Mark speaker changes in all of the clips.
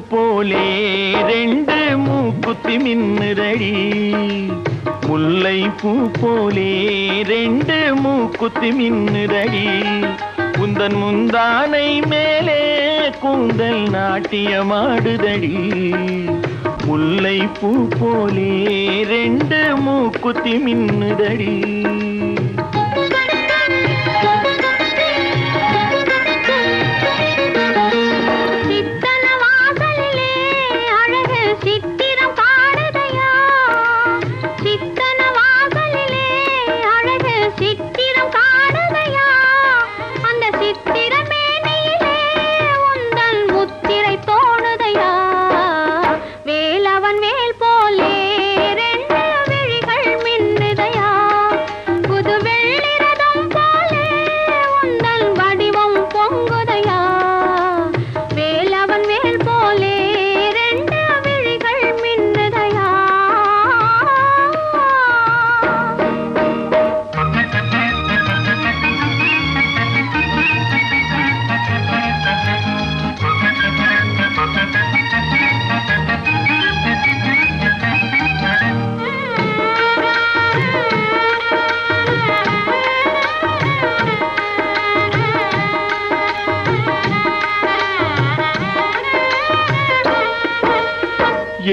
Speaker 1: போலே ரெண்டு மூக்குத்தி மின்னுதடி முல்லை பூ போலே ரெண்டு மூக்குத்தி மின்னுதடி குந்தன் முந்தானை மேலே கூந்தல் நாட்டியமாடுதடி முல்லை பூ போலே ரெண்டு மூக்குத்தி மின்னுதடி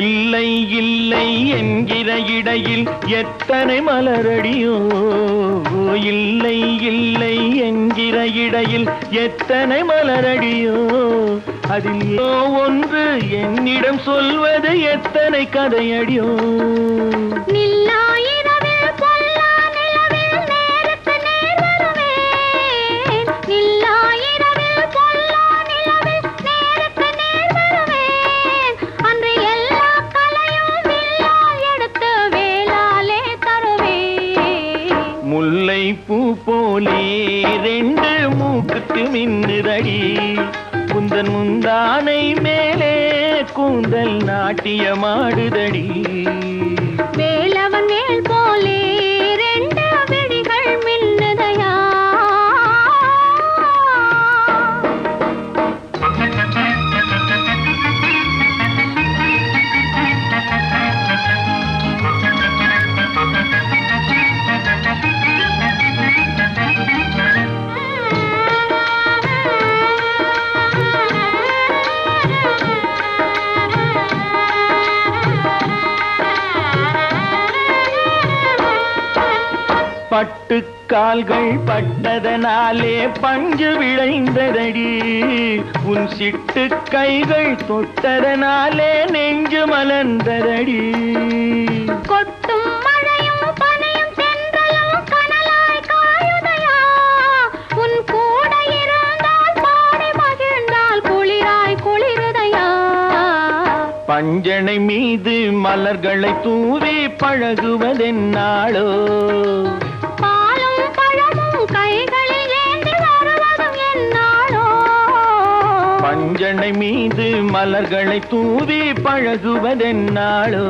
Speaker 1: இல்லை இல்லை என்கிற இடையில் எத்தனை மலரடியோ இல்லை இல்லை என்கிற இடையில் எத்தனை மலரடியோ அதில் ஒன்று என்னிடம் சொல்வது எத்தனை கதையடியோ முல்லை பூ போலே ரெண்டு மூக்குக்கு மின்னுதடி குந்தன் முந்தானை மேலே கூந்தல் நாட்டியமாடுதடி
Speaker 2: வேலவன் மேல் போலே ரெண்டு விழிகள் மின்னுதையா
Speaker 1: பட்டு கால்கள் பட்டதனாலே பஞ்சு விளைந்ததடி உன் சிட்டு கைகள் தொட்டதனாலே நெஞ்சு மலர்ந்ததடி
Speaker 2: கொட்டும் மழையும் பனியும் தென்றலும் கனலாய் காயுதையா உன் கூட இருந்தால் பாடி மகிழ்ந்தால் குளிராய் குளிருதையா
Speaker 1: பஞ்சனை மீது மலர்களை தூவி பழகுவதென்னாளோ பஞ்சனை மீது மலர்களை தூவி பழகுவதென்னாளோ